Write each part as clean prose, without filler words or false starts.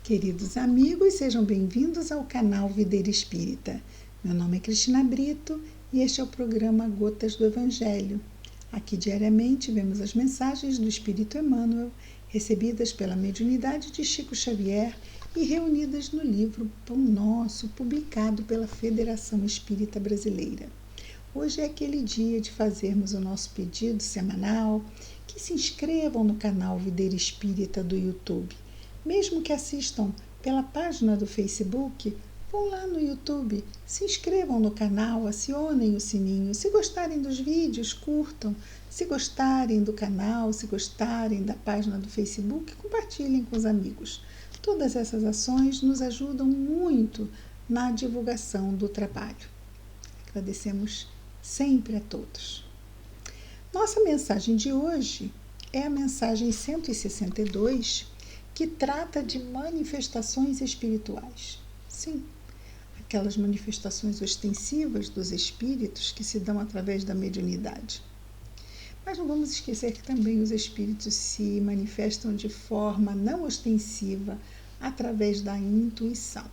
Queridos amigos, sejam bem-vindos ao canal Videira Espírita. Meu nome é Cristina Brito e este é o programa Gotas do Evangelho. Aqui diariamente vemos as mensagens do Espírito Emmanuel, recebidas pela mediunidade de Chico Xavier e reunidas no livro Pão Nosso, publicado pela Federação Espírita Brasileira. Hoje é aquele dia de fazermos o nosso pedido semanal, que se inscrevam no canal Videira Espírita do YouTube. Mesmo que assistam pela página do Facebook, vão lá no YouTube, se inscrevam no canal, acionem o sininho. Se gostarem dos vídeos, curtam. Se gostarem do canal, se gostarem da página do Facebook, compartilhem com os amigos. Todas essas ações nos ajudam muito na divulgação do trabalho. Agradecemos sempre a todos. Nossa mensagem de hoje é a mensagem 162, que trata de manifestações espirituais. Sim, aquelas manifestações ostensivas dos espíritos que se dão através da mediunidade. Mas não vamos esquecer que também os espíritos se manifestam de forma não ostensiva através da intuição.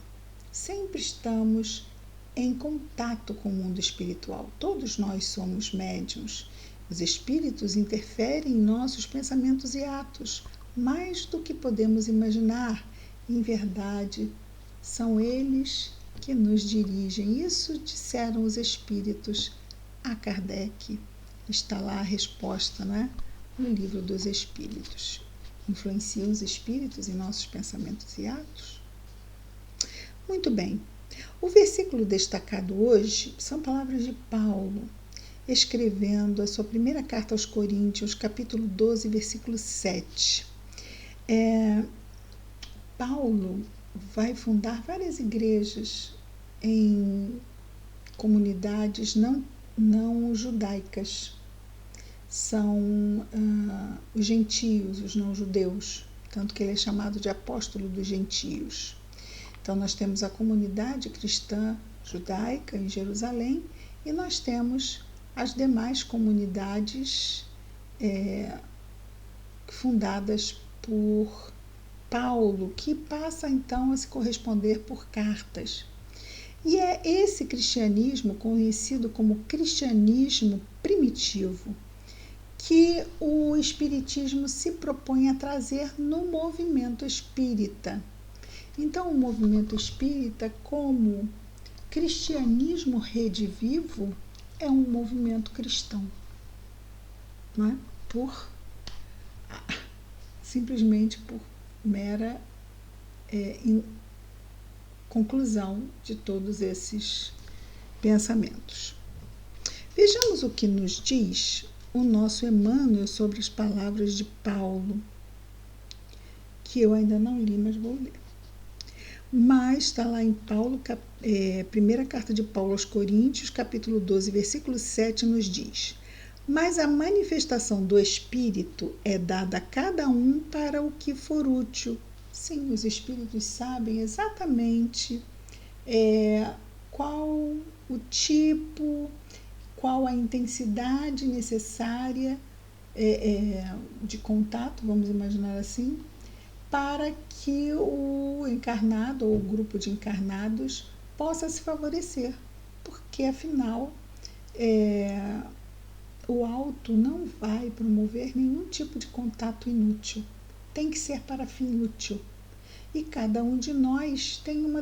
Sempre estamos em contato com o mundo espiritual. Todos nós somos médiuns. Os espíritos interferem em nossos pensamentos e atos, mais do que podemos imaginar. Em verdade, são eles que nos dirigem. Isso disseram os espíritos a Kardec. Está lá a resposta, não é? No livro dos Espíritos. Influenciam os espíritos em nossos pensamentos e atos? Muito bem. O versículo destacado hoje são palavras de Paulo, escrevendo a sua primeira carta aos Coríntios, capítulo 12, versículo 7. Paulo vai fundar várias igrejas em comunidades não judaicas. São os gentios, os não-judeus, tanto que ele é chamado de apóstolo dos gentios. Então, nós temos a comunidade cristã judaica em Jerusalém e nós temos as demais comunidades fundadas por Paulo, que passa então a se corresponder por cartas. E é esse cristianismo, conhecido como cristianismo primitivo, que o Espiritismo se propõe a trazer no movimento espírita. Então, o movimento espírita, como cristianismo redivivo, é um movimento cristão, não é? Simplesmente por mera conclusão de todos esses pensamentos. Vejamos o que nos diz o nosso Emmanuel sobre as palavras de Paulo, que eu ainda não li, mas vou ler. Mas está lá em Paulo, primeira carta de Paulo aos Coríntios, capítulo 12, versículo 7, nos diz: mas a manifestação do Espírito é dada a cada um para o que for útil. Sim, os Espíritos sabem exatamente qual o tipo, qual a intensidade necessária de contato, vamos imaginar assim, para que o encarnado ou o grupo de encarnados possa se favorecer, porque afinal o alto não vai promover nenhum tipo de contato inútil, tem que ser para fim útil. E cada um de nós tem um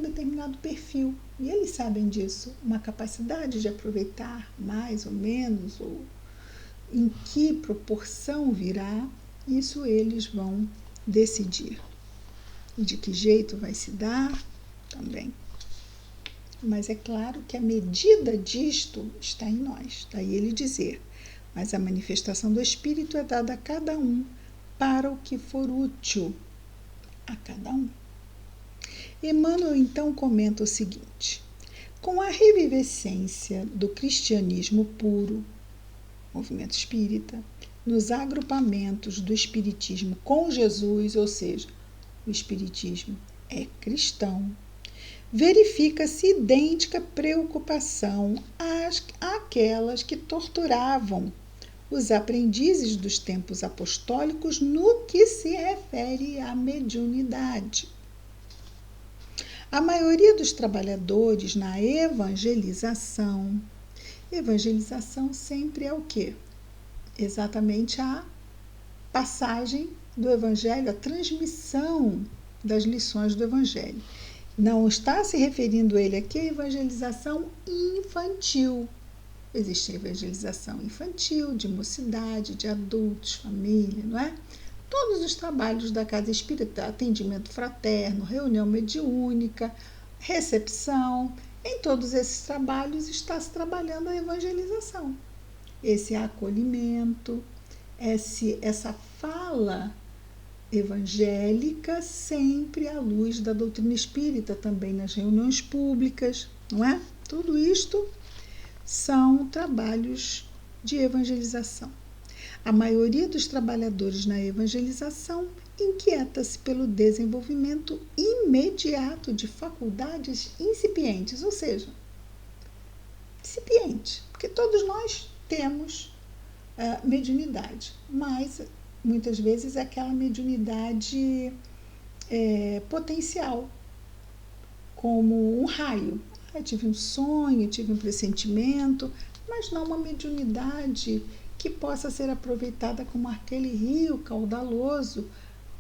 determinado perfil, e eles sabem disso, uma capacidade de aproveitar mais ou menos, ou em que proporção virá, isso eles vão decidir. E de que jeito vai se dar também. Mas é claro que a medida disto está em nós. Daí ele dizer: mas a manifestação do Espírito é dada a cada um para o que for útil a cada um. Emmanuel então comenta o seguinte: com a revivescência do cristianismo puro, movimento espírita, nos agrupamentos do espiritismo com Jesus, ou seja, o espiritismo é cristão, verifica-se idêntica preocupação àquelas que torturavam os aprendizes dos tempos apostólicos no que se refere à mediunidade. A maioria dos trabalhadores na evangelização sempre é o quê? Exatamente a passagem do Evangelho, a transmissão das lições do Evangelho. Não está se referindo ele aqui à evangelização infantil. Existe a evangelização infantil, de mocidade, de adultos, família, não é? Todos os trabalhos da Casa Espírita, atendimento fraterno, reunião mediúnica, recepção, em todos esses trabalhos está se trabalhando a evangelização. Esse acolhimento, essa fala evangélica sempre à luz da doutrina espírita, também nas reuniões públicas, não é? Tudo isto são trabalhos de evangelização. A maioria dos trabalhadores na evangelização inquieta-se pelo desenvolvimento imediato de faculdades incipientes, ou seja, incipiente, porque todos nós temos mediunidade, mas muitas vezes é aquela mediunidade potencial, como um raio. Eu tive um sonho, tive um pressentimento, mas não uma mediunidade que possa ser aproveitada como aquele rio caudaloso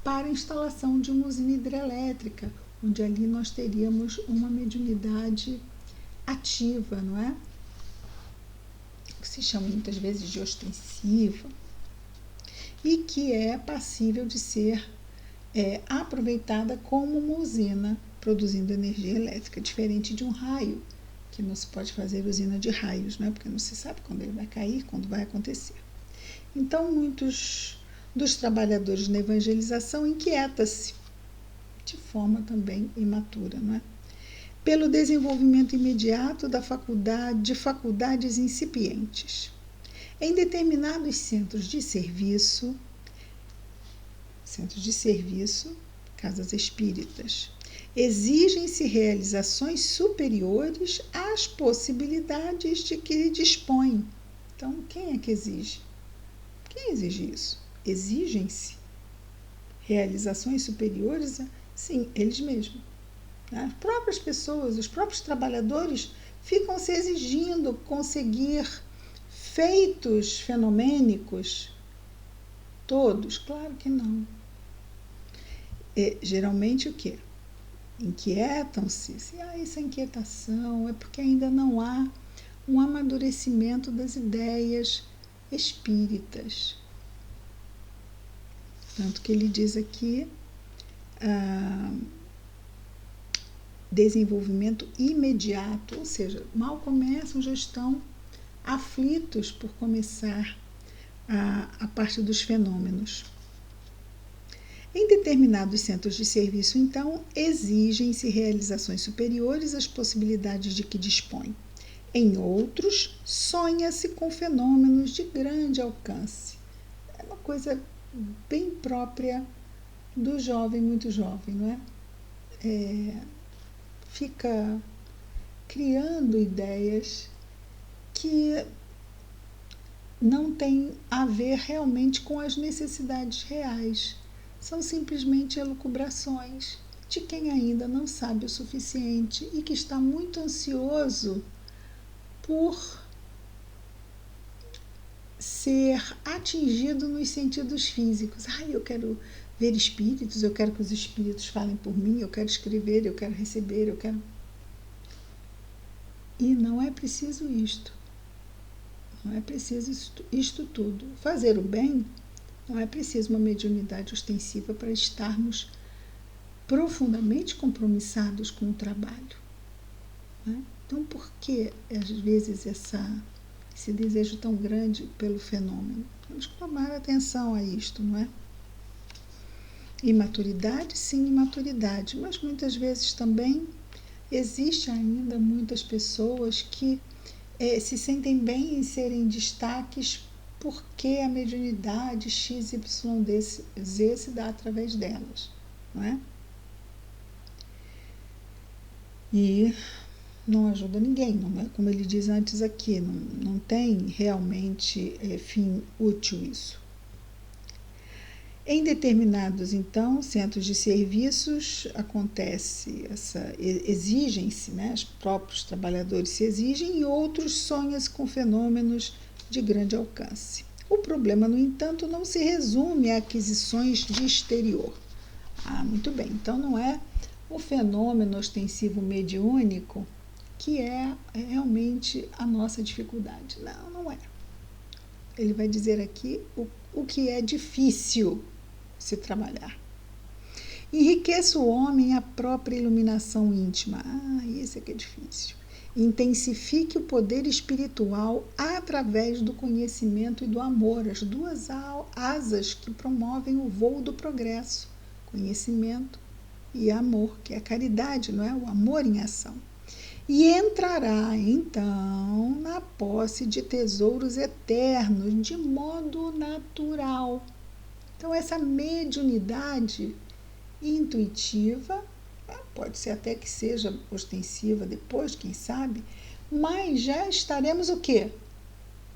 para a instalação de uma usina hidrelétrica, onde ali nós teríamos uma mediunidade ativa, não é? Que se chama muitas vezes de ostensiva e que é passível de ser aproveitada como uma usina produzindo energia elétrica, diferente de um raio, que não se pode fazer usina de raios, né? Porque não se sabe quando ele vai cair, quando vai acontecer. Então, muitos dos trabalhadores na evangelização inquieta-se, de forma também imatura, não é? Pelo desenvolvimento imediato de faculdades incipientes. Em determinados centros de serviço, casas espíritas, exigem-se realizações superiores às possibilidades de que dispõem. Então, quem é que exige? Quem exige isso? Exigem-se realizações superiores? Sim, eles mesmos. As próprias pessoas, os próprios trabalhadores ficam se exigindo conseguir feitos fenomênicos. Todos? Claro que não. Geralmente o quê? Inquietam-se. Essa inquietação é porque ainda não há um amadurecimento das ideias espíritas. Tanto que ele diz aqui desenvolvimento imediato, ou seja, mal começam, já estão aflitos por começar a parte dos fenômenos. Em determinados centros de serviço, então, exigem-se realizações superiores às possibilidades de que dispõem. Em outros, sonha-se com fenômenos de grande alcance. É uma coisa bem própria do jovem, muito jovem, não é? Fica criando ideias que não têm a ver realmente com as necessidades reais. São simplesmente elucubrações de quem ainda não sabe o suficiente e que está muito ansioso por ser atingido nos sentidos físicos. Eu quero ver espíritos, eu quero que os espíritos falem por mim, eu quero escrever, eu quero receber, eu quero... E não é preciso isto. Não é preciso isto tudo. Fazer o bem, não é preciso uma mediunidade ostensiva para estarmos profundamente compromissados com o trabalho. Né? Então, por que, às vezes, esse desejo tão grande pelo fenômeno? Temos que tomar atenção a isto, não é? Imaturidade, sim, imaturidade, mas muitas vezes também existe ainda muitas pessoas que se sentem bem em serem destaques porque a mediunidade XYZ se dá através delas, não é? E não ajuda ninguém, não é? Como ele diz antes aqui, não tem realmente fim útil isso. Em determinados, então, centros de serviços exigem-se, né? Os próprios trabalhadores se exigem e outros sonham-se com fenômenos de grande alcance. O problema, no entanto, não se resume a aquisições de exterior. Muito bem, então não é o fenômeno ostensivo mediúnico que é realmente a nossa dificuldade. Não é. Ele vai dizer aqui o que é difícil se trabalhar. Enriqueça o homem a própria iluminação íntima. Isso é que é difícil. Intensifique o poder espiritual através do conhecimento e do amor, as duas asas que promovem o voo do progresso. Conhecimento e amor, que é a caridade, não é? O amor em ação. E entrará, então, na posse de tesouros eternos, de modo natural. Então, essa mediunidade intuitiva, pode ser até que seja ostensiva depois, quem sabe, mas já estaremos o quê?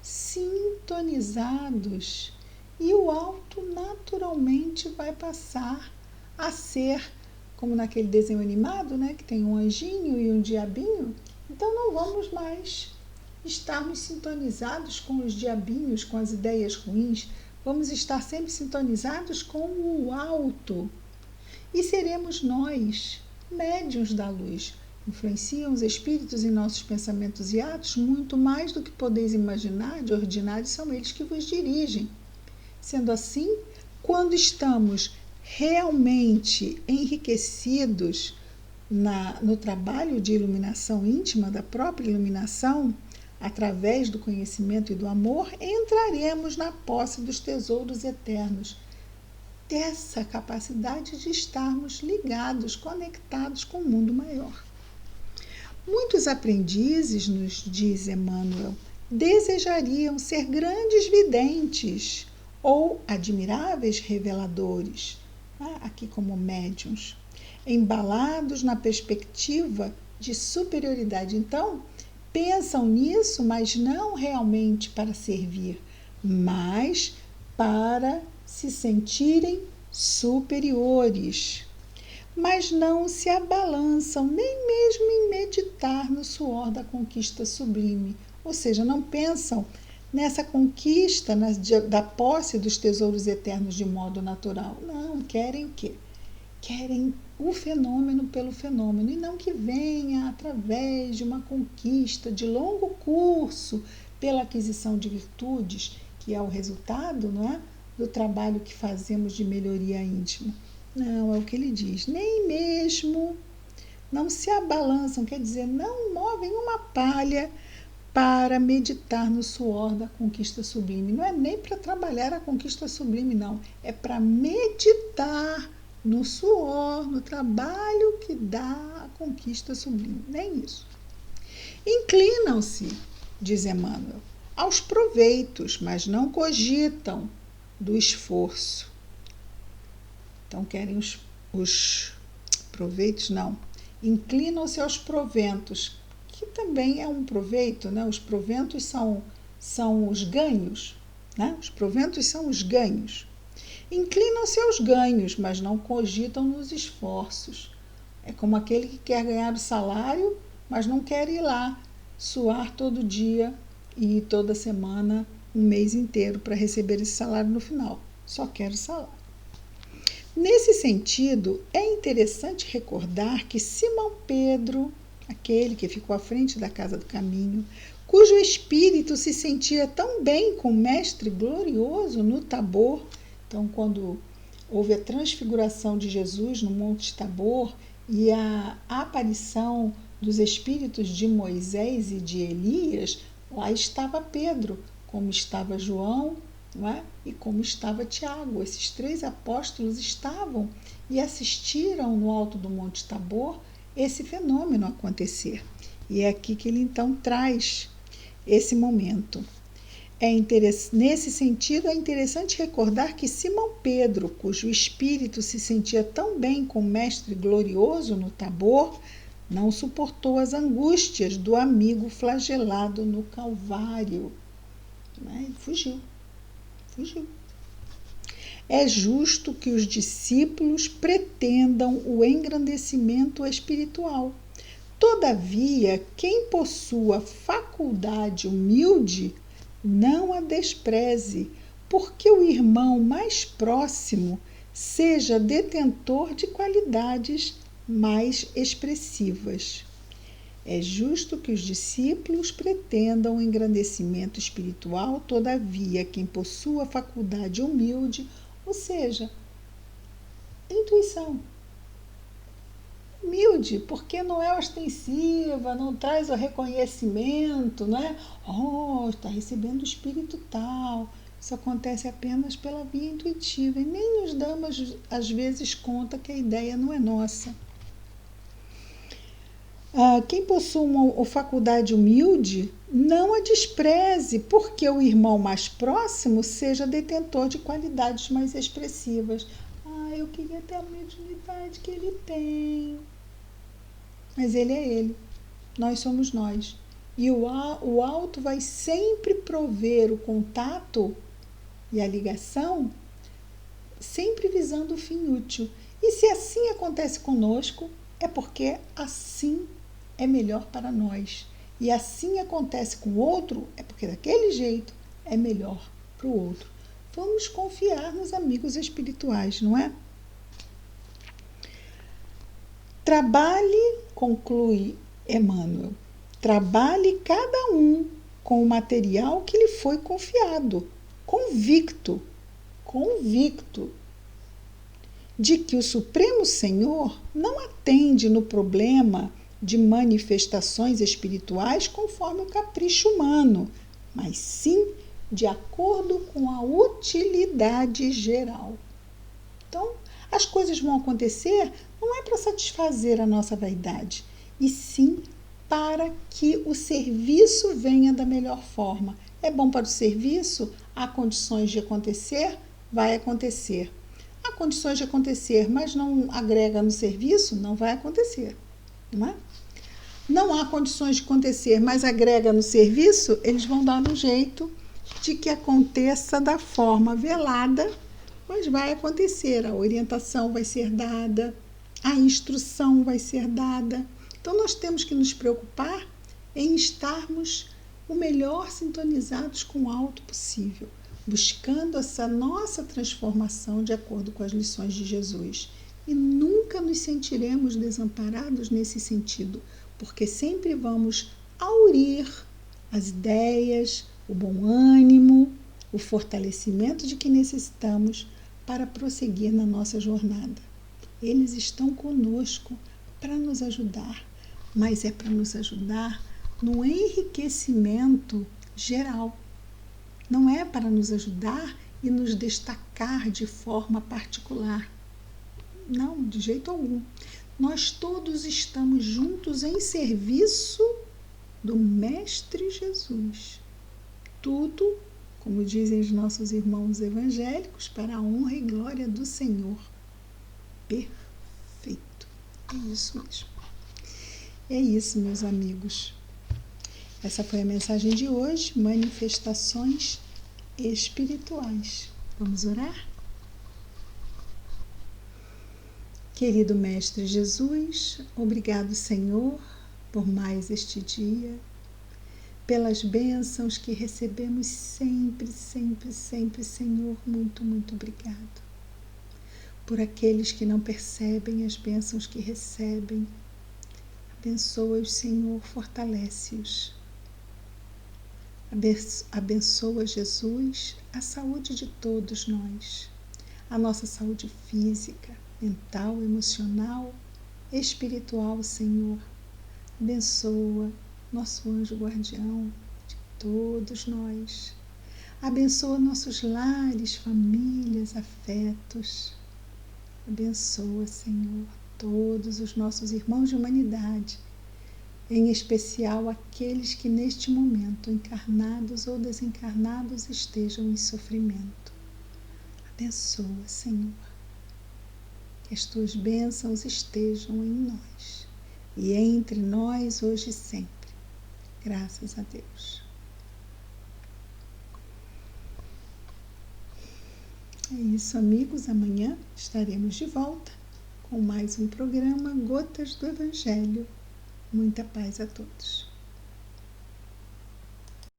Sintonizados. E o alto naturalmente vai passar a ser, como naquele desenho animado, né, que tem um anjinho e um diabinho. Então não vamos mais estarmos sintonizados com os diabinhos, com as ideias ruins. Vamos estar sempre sintonizados com o alto. E seremos nós, médiuns da luz. Influenciam os espíritos em nossos pensamentos e atos muito mais do que podeis imaginar. De ordinário são eles que vos dirigem. Sendo assim, quando estamos realmente enriquecidos no trabalho de iluminação íntima, da própria iluminação, através do conhecimento e do amor, entraremos na posse dos tesouros eternos, dessa capacidade de estarmos ligados, conectados com o mundo maior. Muitos aprendizes, nos diz Emmanuel, desejariam ser grandes videntes ou admiráveis reveladores, aqui como médiuns, embalados na perspectiva de superioridade. Então, pensam nisso, mas não realmente para servir, mas para se sentirem superiores. Mas não se abalançam nem mesmo em meditar no suor da conquista sublime, ou seja, não pensam nessa conquista da posse dos tesouros eternos de modo natural. Não, querem o quê? Querem o fenômeno pelo fenômeno, e não que venha através de uma conquista de longo curso pela aquisição de virtudes, que é o resultado, não é, do trabalho que fazemos de melhoria íntima. Não, é o que ele diz, nem mesmo não se abalançam, quer dizer, não movem uma palha para meditar no suor da conquista sublime. Não é nem para trabalhar a conquista sublime, não. É para meditar no suor, no trabalho que dá a conquista sublime. Nem isso. Inclinam-se, diz Emmanuel, aos proveitos, mas não cogitam do esforço. Então, querem os proveitos? Não. Inclinam-se aos proventos, que também é um proveito, né? Os proventos são os ganhos, né? Os proventos são os ganhos. Inclinam-se aos ganhos, mas não cogitam nos esforços. É como aquele que quer ganhar o salário, mas não quer ir lá suar todo dia e toda semana, um mês inteiro, para receber esse salário no final. Só quer o salário. Nesse sentido, é interessante recordar que Simão Pedro, aquele que ficou à frente da Casa do Caminho, cujo espírito se sentia tão bem com o Mestre glorioso no Tabor. Então, quando houve a transfiguração de Jesus no Monte Tabor e a aparição dos espíritos de Moisés e de Elias, lá estava Pedro, como estava João, não é? E como estava Tiago. Esses 3 apóstolos estavam e assistiram no alto do Monte Tabor esse fenômeno acontecer. E é aqui que ele então traz esse momento. Nesse sentido, é interessante recordar que Simão Pedro, cujo espírito se sentia tão bem com o Mestre glorioso no Tabor, não suportou as angústias do amigo flagelado no Calvário. Ele fugiu. É justo que os discípulos pretendam o engrandecimento espiritual. Todavia, quem possua faculdade humilde, não a despreze, porque o irmão mais próximo seja detentor de qualidades mais expressivas. É justo que os discípulos pretendam o engrandecimento espiritual, todavia, quem possua faculdade humilde, ou seja, intuição. Humilde, porque não é ostensiva, não traz o reconhecimento, não é? Está recebendo o espírito tal. Isso acontece apenas pela via intuitiva e nem nos damos, às vezes, conta que a ideia não é nossa. Quem possui uma faculdade humilde, não a despreze, porque o irmão mais próximo seja detentor de qualidades mais expressivas. Eu queria ter a mediunidade que ele tem. Mas ele é ele. Nós somos nós. E o alto vai sempre prover o contato e a ligação, sempre visando o fim útil. E se assim acontece conosco, é porque assim é melhor para nós. E assim acontece com o outro, é porque daquele jeito é melhor para o outro. Vamos confiar nos amigos espirituais, não é? Trabalhe, conclui Emmanuel, trabalhe cada um com o material que lhe foi confiado, convicto de que o Supremo Senhor não atende no problema de manifestações espirituais conforme o capricho humano, mas sim de acordo com a utilidade geral. Então, as coisas vão acontecer não é para satisfazer a nossa vaidade, e sim para que o serviço venha da melhor forma. É bom para o serviço? Há condições de acontecer? Vai acontecer. Há condições de acontecer, mas não agrega no serviço? Não vai acontecer. Não é? Não há condições de acontecer, mas agrega no serviço? Eles vão dar um jeito de que aconteça da forma velada, mas vai acontecer. A orientação vai ser dada, a instrução vai ser dada. Então, nós temos que nos preocupar em estarmos o melhor sintonizados com o alto possível, buscando essa nossa transformação de acordo com as lições de Jesus. E nunca nos sentiremos desamparados nesse sentido, porque sempre vamos aurir as ideias, o bom ânimo, o fortalecimento de que necessitamos para prosseguir na nossa jornada. Eles estão conosco para nos ajudar, mas é para nos ajudar no enriquecimento geral. Não é para nos ajudar e nos destacar de forma particular. Não, de jeito algum. Nós todos estamos juntos em serviço do Mestre Jesus. Tudo, como dizem os nossos irmãos evangélicos, para a honra e glória do Senhor. Perfeito. É isso mesmo. É isso, meus amigos. Essa foi a mensagem de hoje, manifestações espirituais. Vamos orar? Querido Mestre Jesus, obrigado, Senhor, por mais este dia, pelas bênçãos que recebemos sempre, sempre, sempre, Senhor, muito, muito obrigado. Por aqueles que não percebem as bênçãos que recebem, abençoa-os, Senhor, fortalece-os. Abençoa, Jesus, a saúde de todos nós, a nossa saúde física, mental, emocional, espiritual, Senhor. Abençoa nosso anjo guardião de todos nós. Abençoa nossos lares, famílias, afetos. Abençoa, Senhor, todos os nossos irmãos de humanidade, em especial aqueles que neste momento, encarnados ou desencarnados, estejam em sofrimento. Abençoa, Senhor, que as tuas bênçãos estejam em nós e é entre nós hoje e sempre. Graças a Deus. É isso, amigos. Amanhã estaremos de volta com mais um programa Gotas do Evangelho. Muita paz a todos.